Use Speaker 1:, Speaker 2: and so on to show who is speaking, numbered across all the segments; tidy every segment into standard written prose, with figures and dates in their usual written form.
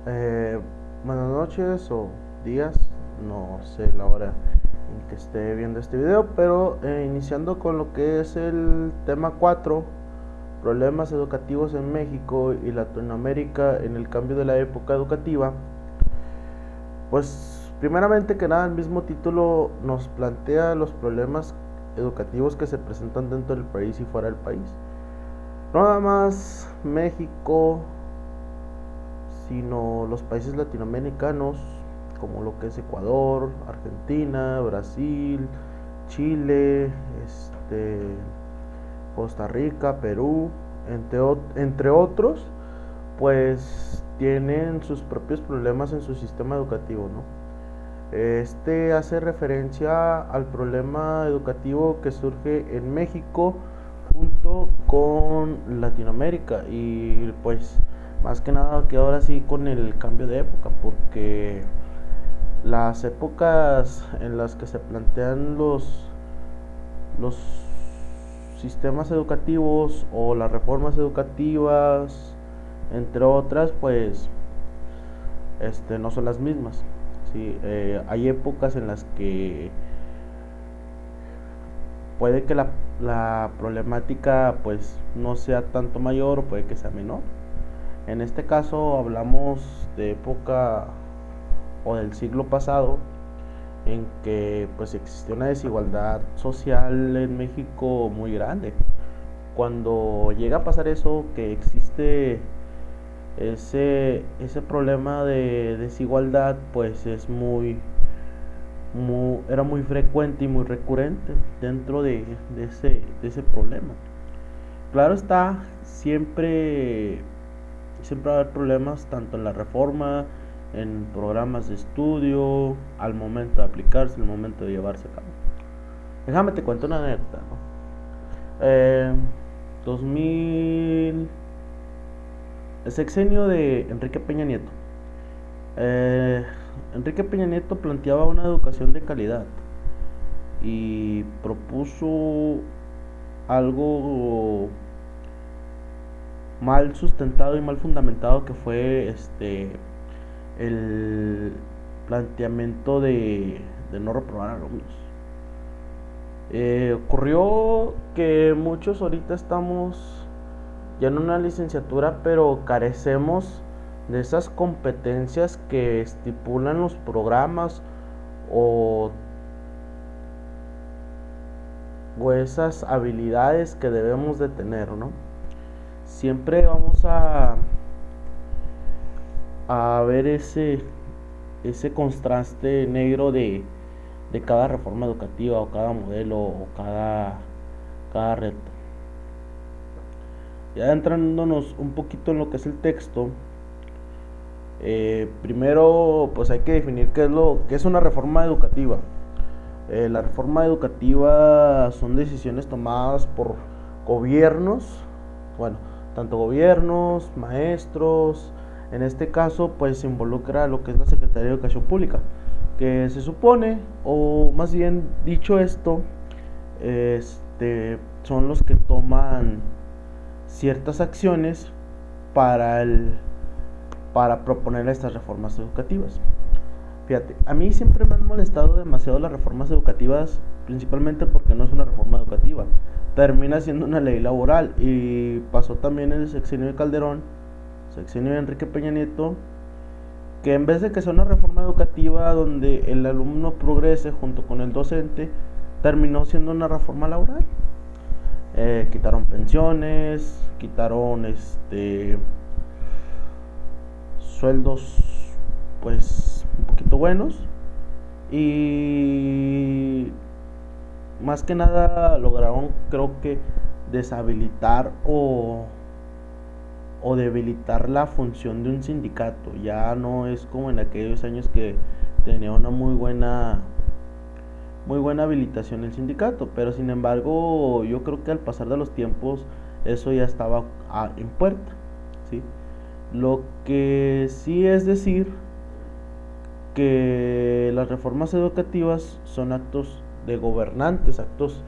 Speaker 1: Eh, Buenas noches o días, no sé la hora en que esté viendo este video, pero iniciando con lo que es el tema 4, problemas educativos en México y Latinoamérica en el cambio de la época educativa. Pues primeramente que nada, el mismo título nos plantea los problemas educativos que se presentan dentro del país y fuera del país. No nada más México, sino los países latinoamericanos como lo que es Ecuador, Argentina, Brasil, Chile, Costa Rica, Perú, entre otros, pues tienen sus propios problemas en su sistema educativo, ¿no? Este hace referencia al problema educativo que surge en México junto con Latinoamérica y pues más que nada que ahora sí con el cambio de época, porque las épocas en las que se plantean los sistemas educativos o las reformas educativas, entre otras, pues no son las mismas. Sí, hay épocas en las que puede que la problemática pues no sea tanto mayor o puede que sea menor. En este caso hablamos de época o del siglo pasado en que pues existió una desigualdad social en México muy grande. Cuando llega a pasar eso, que existe ese problema de desigualdad, pues es era muy frecuente y muy recurrente dentro de ese problema. Claro está, siempre va a haber problemas tanto en la reforma, en programas de estudio, al momento de aplicarse, al momento de llevarse a cabo. Déjame te cuento una anécdota, ¿no? 2000, el sexenio de Enrique Peña Nieto. Eh, Enrique Peña Nieto planteaba una educación de calidad y propuso algo mal sustentado y mal fundamentado que fue el planteamiento de no reprobar alumnos. Ocurrió que muchos ahorita estamos ya en una licenciatura, pero carecemos de esas competencias que estipulan los programas o, o esas habilidades que debemos de tener, ¿no? Siempre vamos a ver ese contraste negro de cada reforma educativa o cada modelo o cada reto. Ya entrándonos un poquito en lo que es el texto, primero pues hay que definir qué es una reforma educativa. La reforma educativa son decisiones tomadas por gobiernos, bueno, tanto gobiernos, maestros. En este caso pues se involucra lo que es la Secretaría de Educación Pública, que se supone, o más bien dicho esto, son los que toman ciertas acciones para para proponer estas reformas educativas. Fíjate, a mí siempre me han molestado demasiado las reformas educativas, principalmente porque no es una reforma educativa, termina siendo una ley laboral. Y pasó también en el sexenio de Calderón, sexenio de Enrique Peña Nieto, que en vez de que sea una reforma educativa donde el alumno progrese junto con el docente, terminó siendo una reforma laboral. Quitaron pensiones, quitaron sueldos pues un poquito buenos y más que nada lograron, creo que, deshabilitar o debilitar la función de un sindicato. Ya no es como en aquellos años que tenía una muy buena habilitación el sindicato, pero sin embargo yo creo que al pasar de los tiempos eso ya estaba en puerta, ¿sí? Lo que sí es decir que las reformas educativas son actos de gobernantes, actos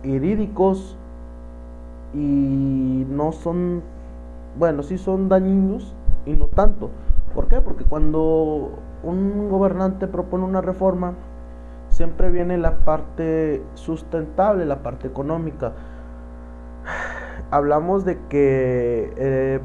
Speaker 1: irídicos y no son, bueno, sí son dañinos y no tanto, ¿Por qué? Porque cuando un gobernante propone una reforma, siempre viene la parte sustentable, la parte económica. Hablamos de que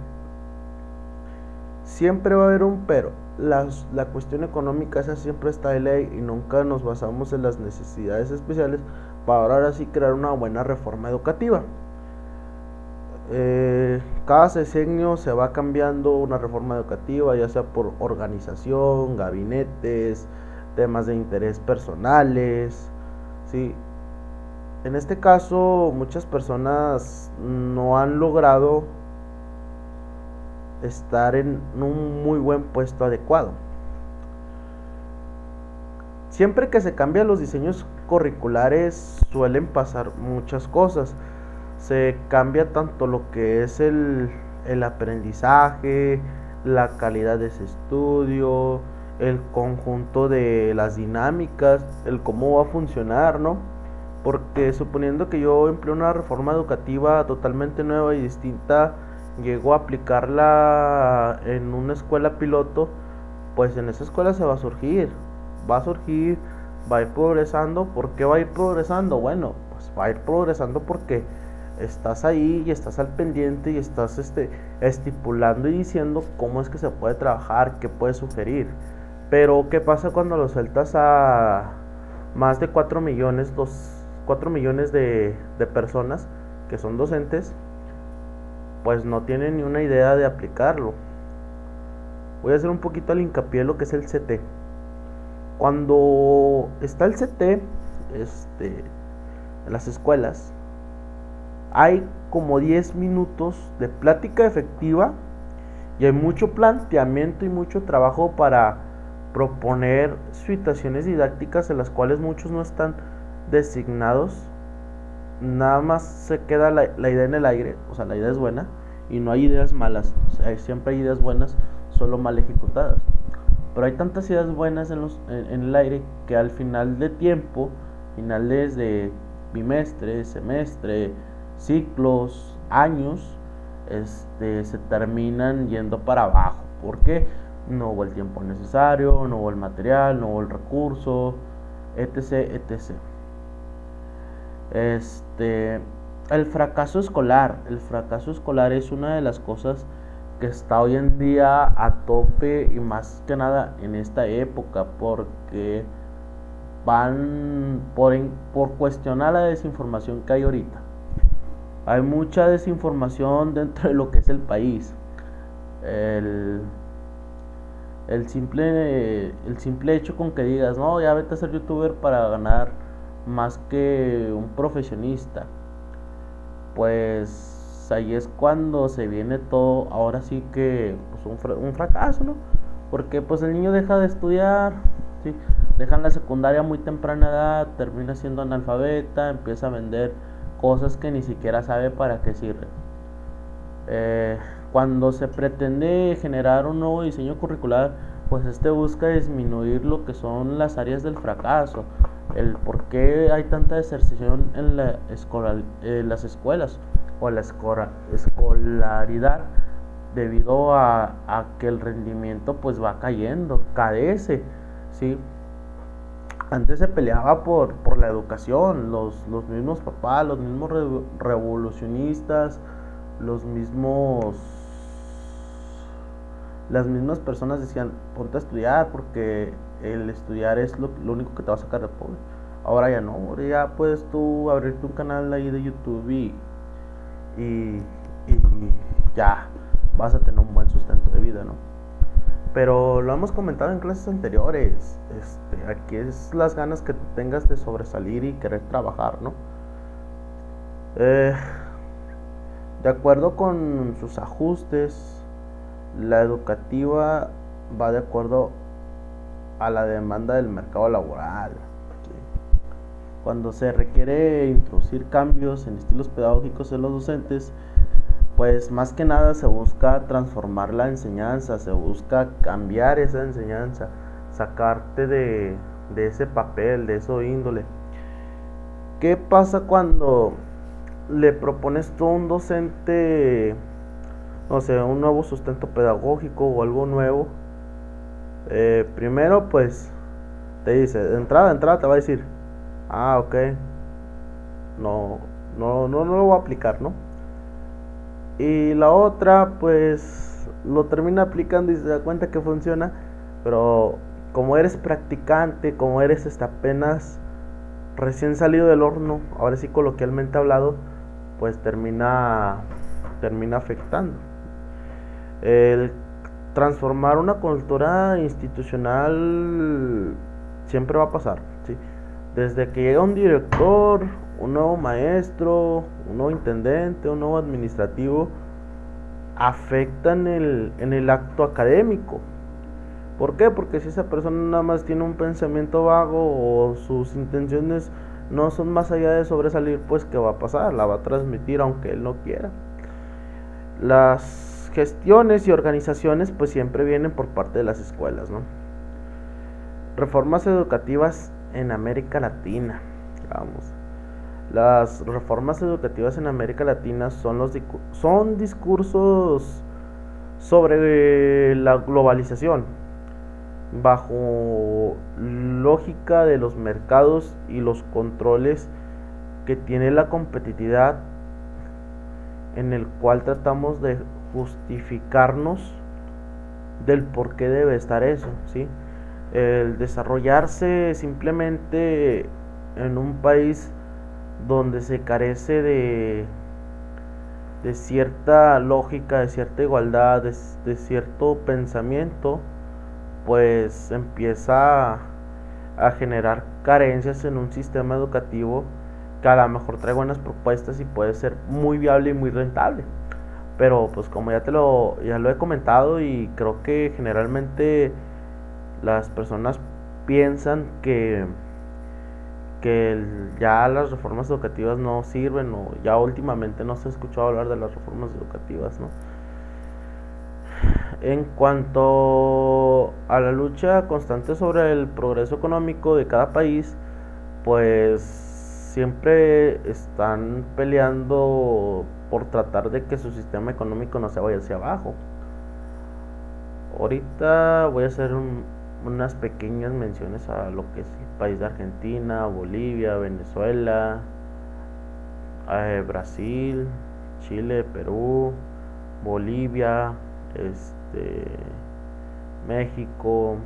Speaker 1: siempre va a haber un pero. La cuestión económica esa siempre está de ley y nunca nos basamos en las necesidades especiales para ahora sí crear una buena reforma educativa. Cada sexenio se va cambiando una reforma educativa, ya sea por organización, gabinetes, temas de interés personales, ¿sí? En este caso, muchas personas no han logrado estar en un muy buen puesto adecuado. Siempre que se cambian los diseños curriculares suelen pasar muchas cosas. Se cambia tanto lo que es el aprendizaje, la calidad de ese estudio, el conjunto de las dinámicas, el cómo va a funcionar, ¿no? Porque suponiendo que yo empleo una reforma educativa totalmente nueva y distinta, llego a aplicarla en una escuela piloto, pues en esa escuela se va a surgir, va a ir progresando. ¿Por qué va a ir progresando? Bueno, pues va a ir progresando porque estás ahí y estás al pendiente y estás estipulando y diciendo cómo es que se puede trabajar, qué puedes sugerir. Pero ¿qué pasa cuando lo sueltas a más de 4 millones, 4 millones de personas que son docentes? Pues no tienen ni una idea de aplicarlo. Voy a hacer un poquito el hincapié en lo que es el CT. Cuando está el CT, en las escuelas, hay como 10 minutos de plática efectiva y hay mucho planteamiento y mucho trabajo para proponer situaciones didácticas en las cuales muchos no están designados. Nada más se queda la idea en el aire, o sea, la idea es buena y no hay ideas malas, o sea, siempre hay ideas buenas, solo mal ejecutadas. Pero hay tantas ideas buenas en el aire que al final de tiempo, finales de bimestre, semestre, ciclos, años, se terminan yendo para abajo. ¿Por qué? No hubo el tiempo necesario, no hubo el material, no hubo el recurso, etc, etc. El fracaso escolar. El fracaso escolar es una de las cosas que está hoy en día a tope y más que nada en esta época porque van por cuestionar la desinformación que hay ahorita. Hay mucha desinformación dentro de lo que es el país. El simple hecho con que digas, no, ya vete a ser youtuber para ganar más que un profesionista, pues ahí es cuando se viene todo, ahora sí que pues un fracaso, ¿no? Porque pues el niño deja de estudiar, ¿sí? Deja en la secundaria muy temprana edad, termina siendo analfabeta, empieza a vender cosas que ni siquiera sabe para qué sirven. Cuando se pretende generar un nuevo diseño curricular, pues busca disminuir lo que son las áreas del fracaso, el por qué hay tanta deserción en las escuelas o la escolaridad, debido a que el rendimiento pues va cayendo, cadece, ¿sí? Antes se peleaba por la educación, los mismos papás, los mismos revolucionistas, las mismas personas decían, ponte a estudiar porque el estudiar es lo único que te va a sacar de pobre. Ahora ya no, ahora ya puedes tú abrirte un canal ahí de YouTube y ya vas a tener un buen sustento de vida, ¿no? Pero lo hemos comentado en clases anteriores, aquí es las ganas que tengas de sobresalir y querer trabajar, ¿no? De acuerdo con sus ajustes, la educativa va de acuerdo a la demanda del mercado laboral. Cuando se requiere introducir cambios en estilos pedagógicos en los docentes, pues más que nada se busca transformar la enseñanza, se busca cambiar esa enseñanza, sacarte de ese papel, de eso índole. ¿Qué pasa cuando le propones tú a un docente, no sé, un nuevo sustento pedagógico o algo nuevo, Primero, pues, te dice, de entrada te va a decir, ok, no lo voy a aplicar, ¿no? Y la otra, pues, lo termina aplicando y se da cuenta que funciona, pero como eres practicante, como eres apenas recién salido del horno, ahora sí coloquialmente hablado, pues termina afectando. El transformar una cultura institucional siempre va a pasar, ¿sí? Desde que llega un director, un nuevo maestro, un nuevo intendente, un nuevo administrativo, afecta en el acto académico. ¿Por qué? Porque si esa persona nada más tiene un pensamiento vago o sus intenciones no son más allá de sobresalir, pues ¿qué va a pasar? La va a transmitir aunque él no quiera. Las gestiones y organizaciones pues siempre vienen por parte de las escuelas, ¿no? Reformas educativas en América Latina. Vamos. Las reformas educativas en América Latina son discursos sobre la globalización, bajo lógica de los mercados y los controles que tiene la competitividad, en el cual tratamos de justificarnos del por qué debe estar eso, ¿sí? El desarrollarse simplemente en un país donde se carece de cierta lógica, de cierta igualdad, de cierto pensamiento, pues empieza a generar carencias en un sistema educativo que a lo mejor trae buenas propuestas y puede ser muy viable y muy rentable. Pero pues como ya lo he comentado, y creo que generalmente las personas piensan que ya las reformas educativas no sirven, o ya últimamente no se ha escuchado hablar de las reformas educativas, ¿no? En cuanto a la lucha constante sobre el progreso económico de cada país, pues siempre están peleando por tratar de que su sistema económico no se vaya hacia abajo. Ahorita voy a hacer unas pequeñas menciones a lo que es el país de Argentina, Bolivia, Venezuela, Brasil, Chile, Perú, Bolivia, México,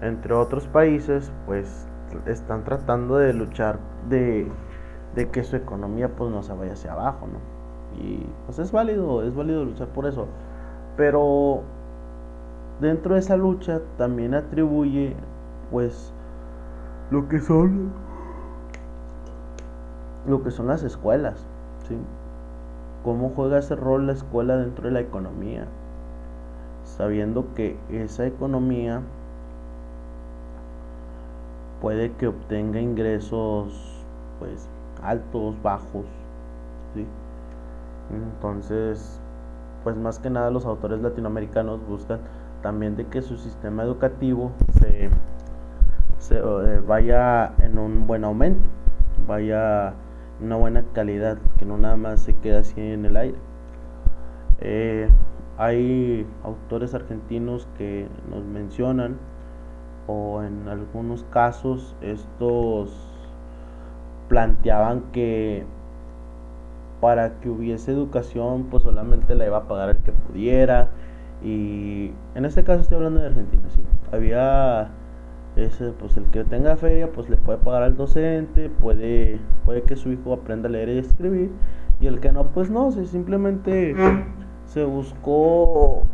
Speaker 1: entre otros países, pues están tratando de luchar de que su economía pues no se vaya hacia abajo, ¿no? Y pues es válido luchar por eso, pero dentro de esa lucha también atribuye pues lo que son las escuelas, ¿sí? Cómo juega ese rol la escuela dentro de la economía, sabiendo que esa economía puede que obtenga ingresos pues altos, bajos, ¿sí? Entonces, pues más que nada los autores latinoamericanos buscan también de que su sistema educativo se vaya en un buen aumento, vaya en una buena calidad, que no nada más se quede así en el aire. Hay autores argentinos que nos mencionan, o en algunos casos estos planteaban que para que hubiese educación pues solamente la iba a pagar el que pudiera, y en este caso estoy hablando de Argentina, ¿sí? Había pues el que tenga feria pues le puede pagar al docente, puede que su hijo aprenda a leer y escribir, y el que no pues no, simplemente se buscó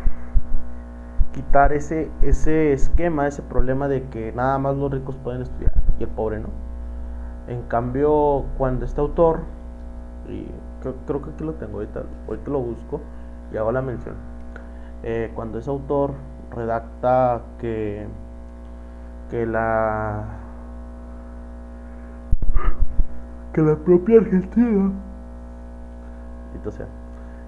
Speaker 1: quitar ese esquema, ese problema de que nada más los ricos pueden estudiar y el pobre no. En cambio, cuando este autor, y creo que aquí lo tengo ahorita lo busco y hago la mención, cuando ese autor redacta que la propia Argentina,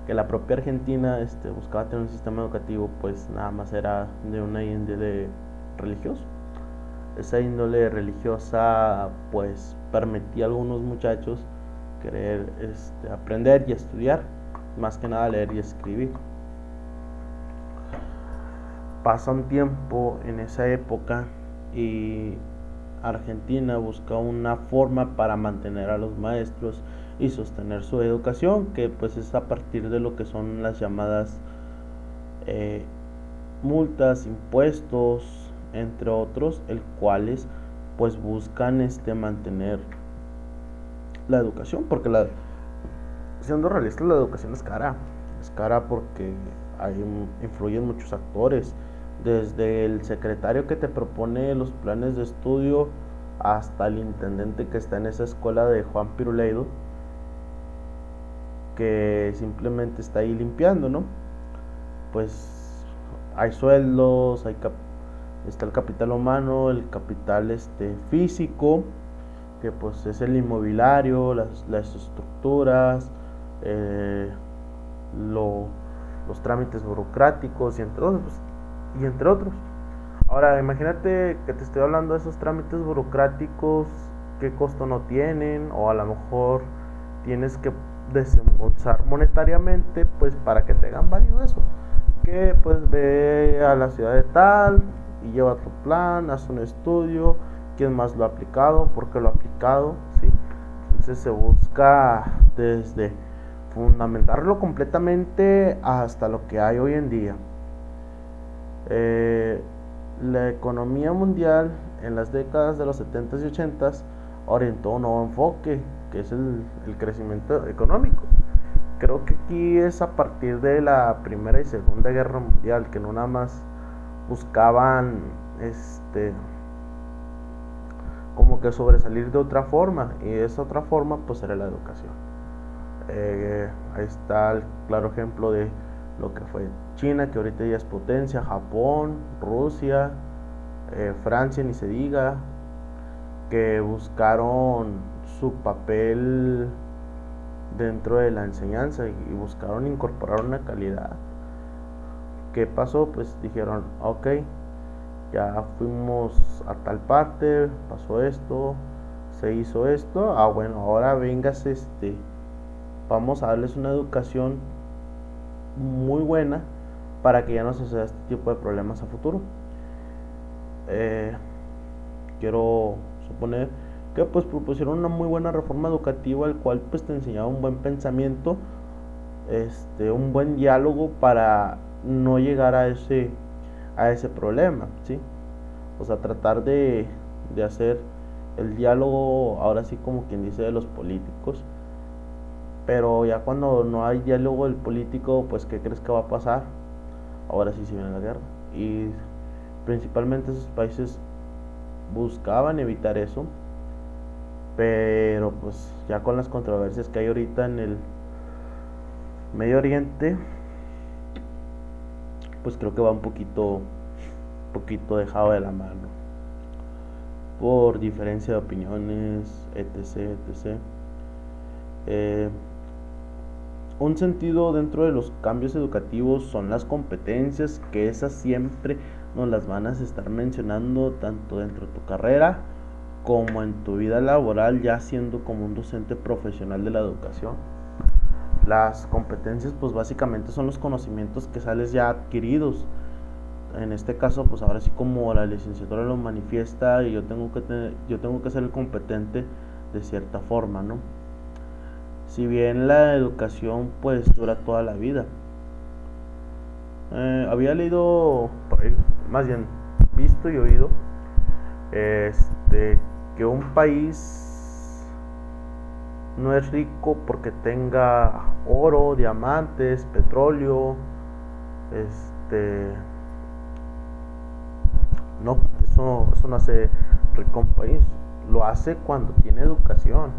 Speaker 1: que la propia Argentina buscaba tener un sistema educativo pues nada más era de una índole religiosa. Esa índole religiosa pues permitía a algunos muchachos querer aprender y estudiar, más que nada leer y escribir. Pasa un tiempo en esa época y Argentina busca una forma para mantener a los maestros y sostener su educación, que pues es a partir de lo que son las llamadas eh, multas, impuestos, entre otros, el cuales pues buscan mantener la educación, porque siendo realistas, la educación es cara porque influyen muchos actores, desde el secretario que te propone los planes de estudio hasta el intendente que está en esa escuela de Juan Piruleido, que simplemente está ahí limpiando, ¿no? Pues hay sueldos, está el capital humano, el capital físico, que pues es el inmobiliario, las estructuras, eh, los trámites burocráticos y entre otros. Ahora, imagínate que te estoy hablando de esos trámites burocráticos, qué costo no tienen, o a lo mejor tienes que desembolsar monetariamente pues para que te hagan válido eso. Que pues ve a la ciudad de tal y lleva tu plan, haz un estudio, quién más lo ha aplicado, por qué lo ha aplicado, ¿sí? Entonces se busca desde fundamentarlo completamente hasta lo que hay hoy en día. La economía mundial en las décadas de los 70s y 80s orientó un nuevo enfoque, que es el crecimiento económico. Creo que aquí es a partir de la Primera y Segunda Guerra Mundial, que no nada más buscaban como que sobresalir de otra forma, y esa otra forma pues era la educación. Ahí está el claro ejemplo de lo que fue China, que ahorita ya es potencia, Japón, Rusia, Francia ni se diga, que buscaron su papel dentro de la enseñanza y buscaron incorporar una calidad. ¿Qué pasó? Pues dijeron, ok, ya fuimos a tal parte, pasó esto, se hizo esto, bueno, ahora vengas, vamos a darles una educación muy buena para que ya no suceda este tipo de problemas a futuro. Quiero suponer que pues propusieron una muy buena reforma educativa, el cual pues te enseñaba un buen pensamiento, un buen diálogo para no llegar a ese problema, ¿sí? O sea, tratar de hacer el diálogo, ahora sí como quien dice, de los políticos. Pero ya cuando no hay diálogo del político, pues ¿qué crees que va a pasar? Ahora sí se viene la guerra. Y principalmente esos países buscaban evitar eso, pero pues ya con las controversias que hay ahorita en el Medio Oriente, pues creo que va un poquito dejado de la mano por diferencia de opiniones, etc, etc. Un sentido dentro de los cambios educativos son las competencias, que esas siempre nos las van a estar mencionando tanto dentro de tu carrera como en tu vida laboral, ya siendo como un docente profesional de la educación. Las competencias pues básicamente son los conocimientos que sales ya adquiridos. En este caso pues ahora sí, como la licenciatura lo manifiesta, y yo tengo que ser el competente de cierta forma, ¿no? Si bien la educación pues dura toda la vida, había leído por ahí, más bien visto y oído, que un país no es rico porque tenga oro, diamantes, petróleo, no, eso no hace rico un país. Lo hace cuando tiene educación.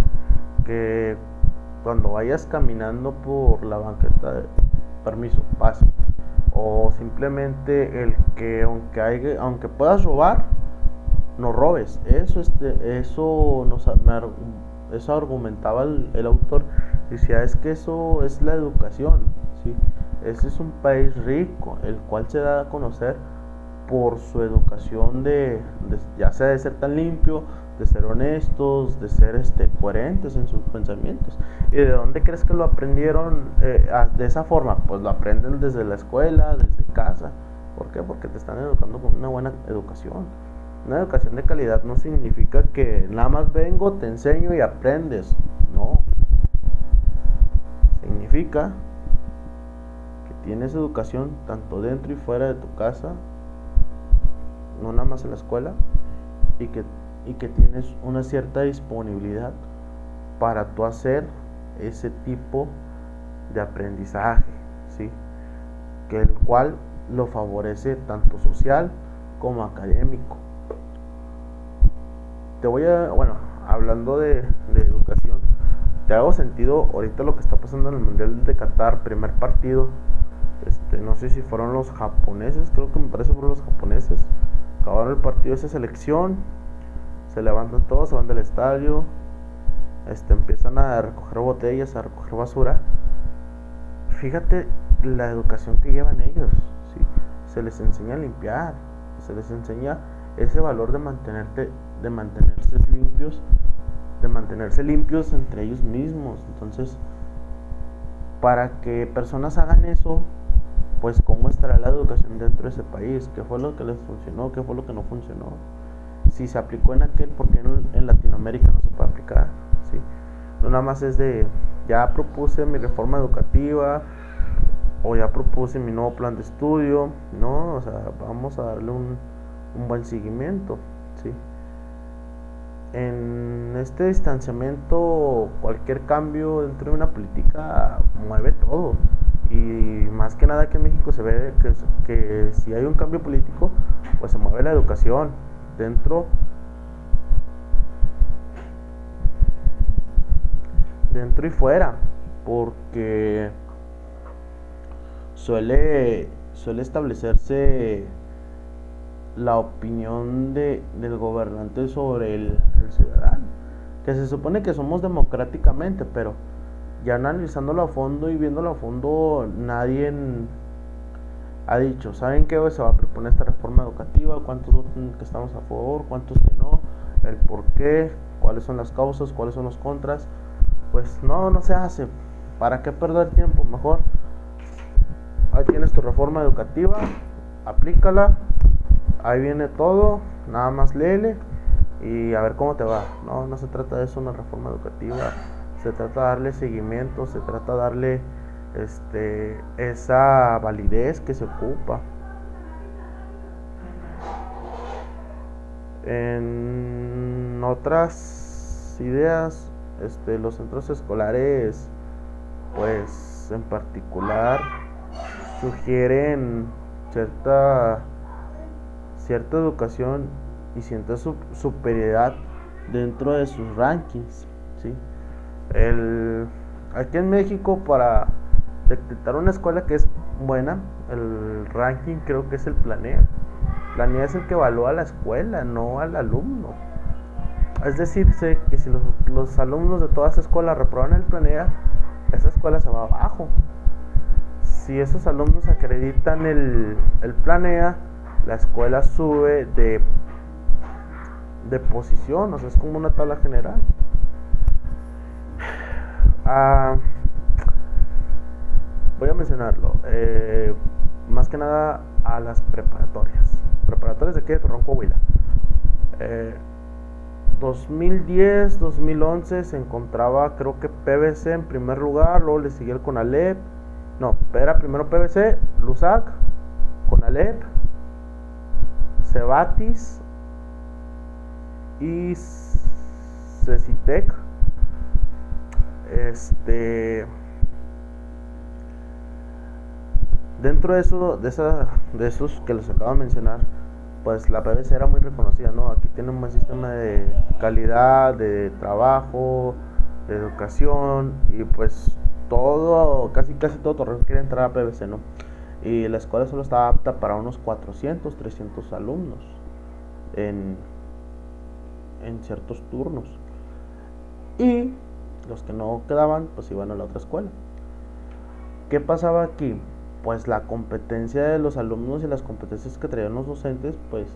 Speaker 1: Que cuando vayas caminando por la banqueta, permiso, pase. O simplemente el que aunque puedas robar, no robes. Eso argumentaba el autor. Decía, es que eso es la educación, ¿sí? Ese es un país rico, el cual se da a conocer por su educación ya sea de ser tan limpio, de ser honestos, de ser coherentes en sus pensamientos. ¿Y de dónde crees que lo aprendieron de esa forma? Pues lo aprenden desde la escuela, desde casa. ¿Por qué? Porque te están educando con una buena educación. Una educación de calidad no significa que nada más vengo, te enseño y aprendes. No. Significa que tienes educación tanto dentro y fuera de tu casa, no nada más en la escuela, y que tienes una cierta disponibilidad para tú hacer ese tipo de aprendizaje, ¿sí? Que el cual lo favorece tanto social como académico. Hablando de educación, te hago sentido ahorita lo que está pasando en el Mundial de Qatar, primer partido. No sé si fueron los japoneses, creo que me parece fueron los japoneses. Acabaron el partido de esa selección, se levantan todos, se van del estadio, empiezan a recoger botellas, a recoger basura. Fíjate la educación que llevan ellos, ¿sí? Se les enseña a limpiar, se les enseña ese valor de mantenerse limpios entre ellos mismos. Entonces, para que personas hagan eso, pues cómo estará la educación dentro de ese país, qué fue lo que les funcionó, qué fue lo que no funcionó, si se aplicó en aquel, porque en Latinoamérica no se puede aplicar, ¿sí? No nada más es de, ya propuse mi reforma educativa, o ya propuse mi nuevo plan de estudio, no, o sea, vamos a darle un buen seguimiento, ¿sí? En este distanciamiento, cualquier cambio dentro de una política mueve todo. Y más que nada que en México se ve que si hay un cambio político, pues se mueve la educación dentro y fuera, porque suele establecerse la opinión del gobernante sobre el ciudadano, que se supone que somos democráticamente, pero ya analizándolo a fondo y viéndolo a fondo, nadie ha dicho, ¿saben qué? Se va a proponer esta reforma educativa, cuántos votan que estamos a favor, cuántos que no, el por qué, cuáles son las causas, cuáles son los contras. Pues no se hace. ¿Para qué perder tiempo? Mejor ahí tienes tu reforma educativa, aplícala, ahí viene todo, nada más léele y a ver cómo te va. No se trata de eso, una reforma educativa, se trata de darle seguimiento, se trata de darle esa validez que se ocupa. En otras ideas, los centros escolares, pues en particular, sugieren cierta educación y cierta superioridad dentro de sus rankings, ¿sí? Aquí en México, para detectar una escuela que es buena, el ranking creo que es el Planea. Planea es el que evalúa a la escuela, no al alumno. Es decir, que si los alumnos de toda esa escuela reprueban el Planea, esa escuela se va abajo. Si esos alumnos acreditan el Planea, la escuela sube de posición, o sea, es como una tabla general. Voy a mencionarlo, más que nada a las preparatorias de aquí de Torreón, Coahuila. 2010, 2011 se encontraba, creo que PVC en primer lugar, luego le siguió el CONALEP. No, era primero PVC, LUSAC, CONALEP, Cebatis y CECITEC. Dentro de esos que les acabo de mencionar, pues la PVC era muy reconocida, ¿no? Aquí tiene un buen sistema de calidad, de trabajo, de educación, y pues casi todo Torreón quiere entrar a PVC, ¿no? Y la escuela solo estaba apta para unos 400, 300 alumnos en ciertos turnos. Y los que no quedaban, pues iban a la otra escuela. ¿Qué pasaba aquí? Pues la competencia de los alumnos y las competencias que traían los docentes, pues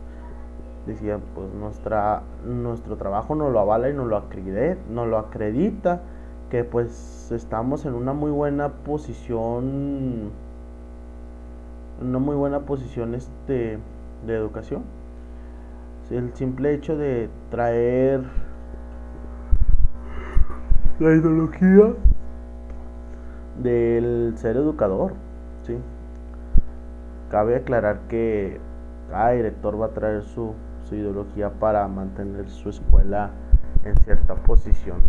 Speaker 1: decían, pues nuestro trabajo nos lo avala y nos lo acredita, que pues estamos en una muy buena posición en una muy buena posición de educación. El simple hecho de traer la ideología del ser educador, ¿sí? Cabe aclarar que cada director va a traer su ideología para mantener su escuela en cierta posición.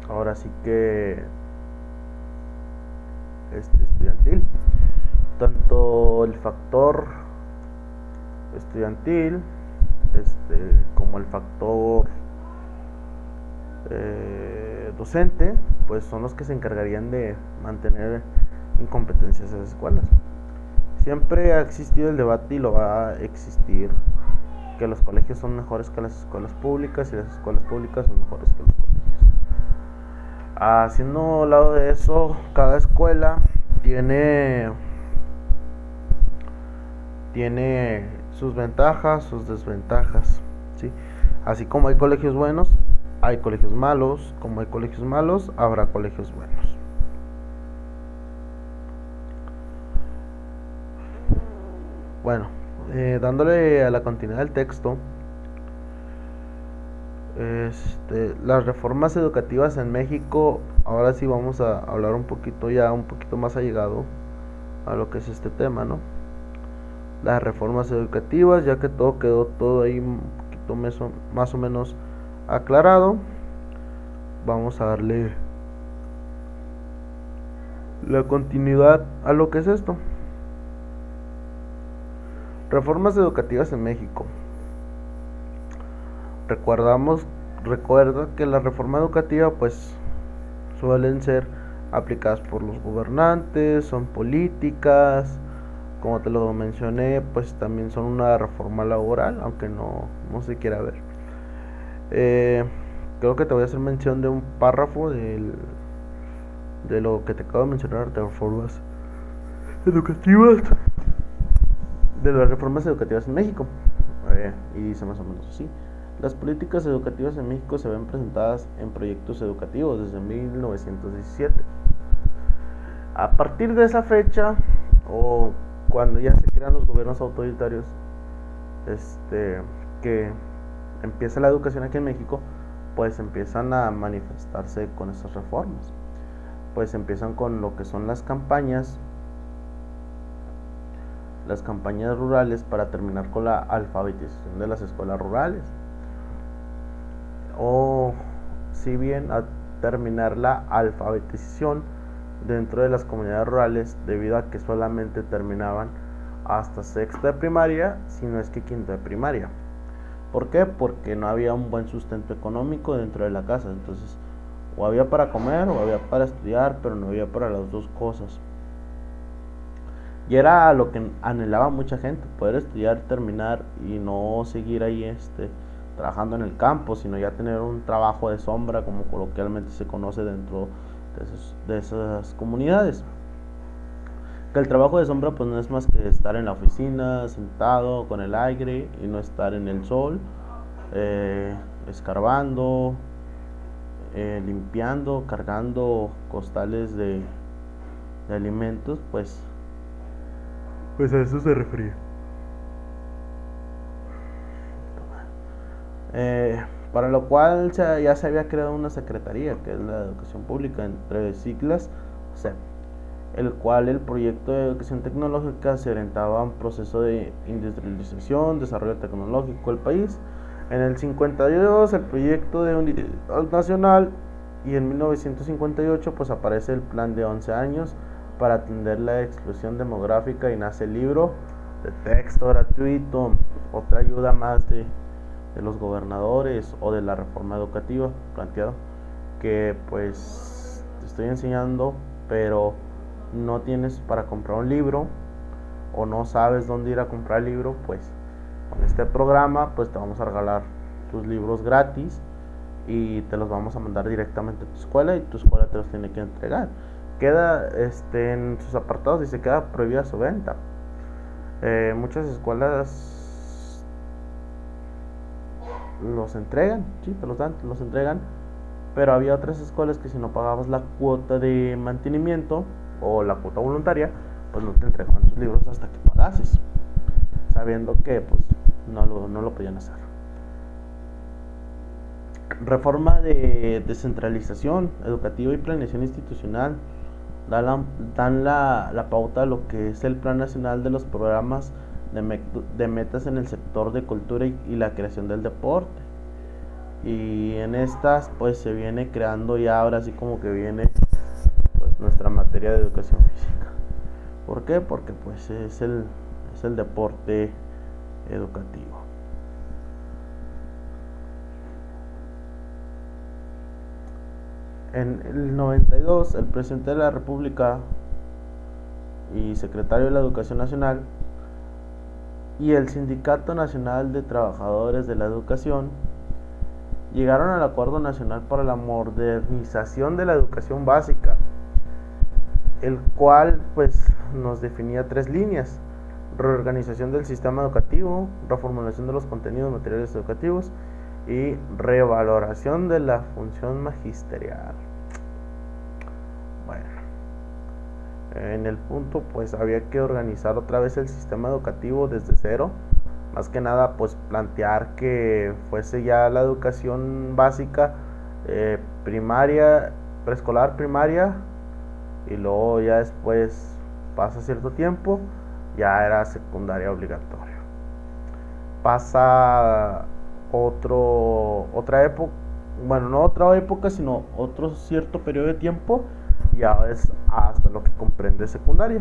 Speaker 1: Ahora sí que estudiantil. Tanto el factor estudiantil como el factor docente, pues son los que se encargarían de mantener en competencias esas escuelas. Siempre ha existido el debate y lo va a existir, que los colegios son mejores que las escuelas públicas y las escuelas públicas son mejores que los colegios. Haciendo lado de eso, cada escuela tiene sus ventajas, sus desventajas, ¿sí? Así como hay colegios buenos, hay colegios malos. Como hay colegios malos, habrá colegios buenos. Bueno, dándole a la continuidad del texto, las reformas educativas en México, ahora sí vamos a hablar un poquito más allegado a lo que es este tema, ¿no? Las reformas educativas, ya que todo ahí un poquito más o menos aclarado, vamos a darle la continuidad a lo que es esto. Reformas educativas en México. Recuerda que la reforma educativa pues suelen ser aplicadas por los gobernantes, son políticas, como te lo mencioné, pues también son una reforma laboral, aunque no se quiera ver. Creo que te voy a hacer mención de un párrafo de lo que te acabo de mencionar, de reformas educativas, de las reformas educativas en México. Y dice más o menos así: las políticas educativas en México se ven presentadas en proyectos educativos desde 1917. A partir de esa fecha, o cuando ya se crean los gobiernos autoritarios, que empieza la educación aquí en México, pues empiezan a manifestarse con esas reformas. Pues empiezan con lo que son las campañas rurales, para terminar con la alfabetización de las escuelas rurales, o si bien a terminar la alfabetización dentro de las comunidades rurales, debido a que solamente terminaban hasta sexto de primaria, si no es que quinto de primaria. ¿Por qué? Porque no había un buen sustento económico dentro de la casa. Entonces, o había para comer o había para estudiar, pero no había para las dos cosas. Y era lo que anhelaba mucha gente: poder estudiar, terminar y no seguir ahí trabajando en el campo, sino ya tener un trabajo de sombra, como coloquialmente se conoce dentro de esas comunidades. Que el trabajo de sombra pues no es más que estar en la oficina sentado con el aire y no estar en el sol, escarbando, limpiando, cargando costales de alimentos, pues a eso se refería. Para lo cual ya se había creado una secretaría, que es la de Educación Pública, entre siglas CEP, el cual el proyecto de educación tecnológica se orientaba a un proceso de industrialización, desarrollo tecnológico del país. En el 52 el proyecto de unidad nacional, y en 1958 pues aparece el plan de 11 años para atender la explosión demográfica, y nace el libro de texto gratuito, otra ayuda más de los gobernadores o de la reforma educativa planteado, que pues te estoy enseñando, pero no tienes para comprar un libro o no sabes dónde ir a comprar el libro, pues con este programa pues te vamos a regalar tus libros gratis y te los vamos a mandar directamente a tu escuela, y tu escuela te los tiene que entregar. Queda en sus apartados dice: queda prohibida su venta. Muchas escuelas los entregan, sí, te los entregan, pero había otras escuelas que si no pagabas la cuota de mantenimiento o la cuota voluntaria, pues no te entregaban tus libros hasta que pagases, sabiendo que pues no lo podían hacer. Reforma de descentralización educativa y planeación institucional dan la pauta a lo que es el Plan Nacional de los Programas de Metas en el sector de cultura y la creación del deporte. Y en estas pues se viene creando ya ahora sí como que viene pues nuestra materia de educación física. ¿Por qué? Porque pues es el deporte educativo. En el 92, el presidente de la República y secretario de la Educación Nacional y el Sindicato Nacional de Trabajadores de la Educación llegaron al Acuerdo Nacional para la Modernización de la Educación Básica, el cual pues nos definía 3 líneas: reorganización del sistema educativo, reformulación de los contenidos materiales educativos y revaloración de la función magisterial. Bueno, en el punto pues había que organizar otra vez el sistema educativo desde cero, más que nada pues plantear que fuese ya la educación básica, primaria, preescolar, primaria, y luego ya después pasa cierto tiempo, ya era secundaria obligatoria. Pasa otra época, bueno, no otra época, sino otro cierto periodo de tiempo, ya es hasta lo que comprende secundaria.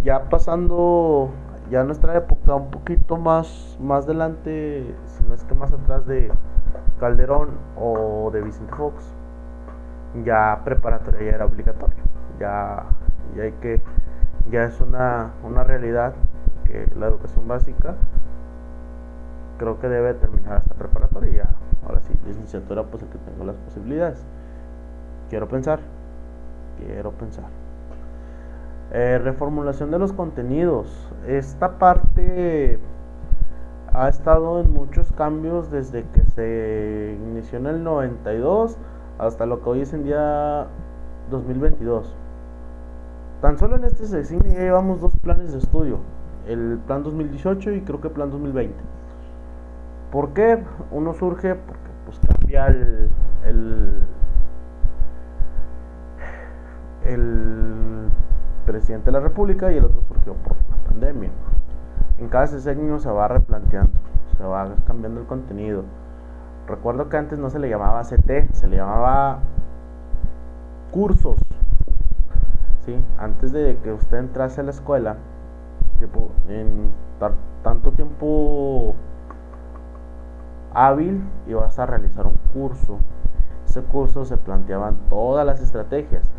Speaker 1: Ya pasando ya nuestra época, un poquito más adelante, si no es que más atrás de Calderón o de Vicente Fox, ya preparatoria ya era obligatoria. Ya es una realidad que la educación básica creo que debe terminar hasta preparatoria. Ya, ahora sí, licenciatura, pues el que tengo las posibilidades. Quiero pensar. Reformulación de los contenidos. Esta parte ha estado en muchos cambios desde que se inició en el 92 hasta lo que hoy es en día 2022. Tan solo en este sexenio ya llevamos 2 planes de estudio, el plan 2018 y creo que el plan 2020. ¿Por qué? Uno surge porque pues cambia el presidente de la República y el otro surgió por la pandemia. En cada sexenio se va replanteando, se va cambiando el contenido. Recuerdo que antes no se le llamaba CT, se le llamaba cursos. ¿Sí? Antes de que usted entrase a la escuela, tipo, en tanto tiempo hábil, ibas a realizar un curso. Ese curso se planteaban todas las estrategias.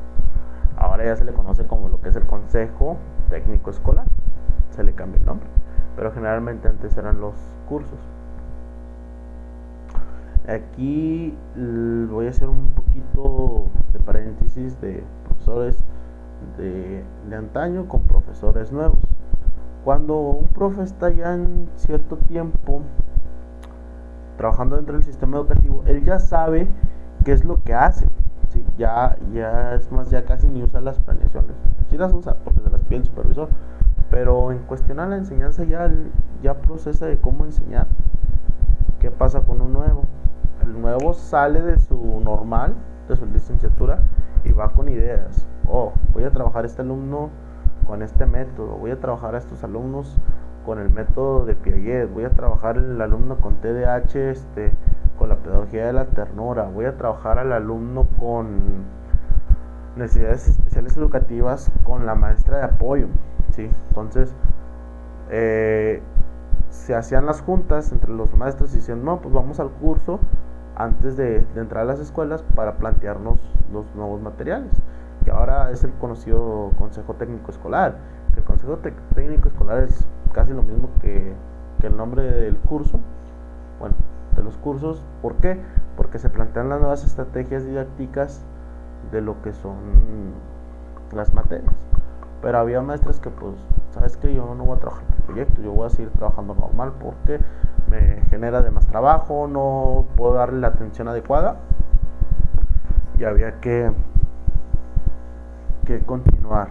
Speaker 1: Ahora ya se le conoce como lo que es el Consejo Técnico Escolar, se le cambia el nombre, pero generalmente antes eran los cursos. Aquí voy a hacer un poquito de paréntesis de profesores de antaño con profesores nuevos. Cuando un profe está ya en cierto tiempo trabajando dentro del sistema educativo, él ya sabe qué es lo que hace. Sí, ya es más, ya casi ni usa las planeaciones. Sí las usa porque se las pide el supervisor, pero en cuestión a la enseñanza ya procesa de cómo enseñar. ¿Qué pasa con un nuevo? El nuevo sale de su normal, de su licenciatura, y va con ideas. Voy a trabajar a este alumno con este método, voy a trabajar a estos alumnos con el método de Piaget, voy a trabajar el alumno con TDAH, con la pedagogía de la ternura, voy a trabajar al alumno con necesidades especiales educativas con la maestra de apoyo, ¿sí? Entonces se hacían las juntas entre los maestros y decían, no, pues vamos al curso antes de entrar a las escuelas para plantearnos los nuevos materiales, que ahora es el conocido Consejo Técnico Escolar. El Consejo Técnico Escolar es casi lo mismo que el nombre del curso, bueno, de los cursos. ¿Por qué? Porque se plantean las nuevas estrategias didácticas de lo que son las materias. Pero había maestras que pues, ¿sabes qué? Yo no voy a trabajar por proyecto, yo voy a seguir trabajando normal porque me genera de más trabajo, no puedo darle la atención adecuada, y había que continuar.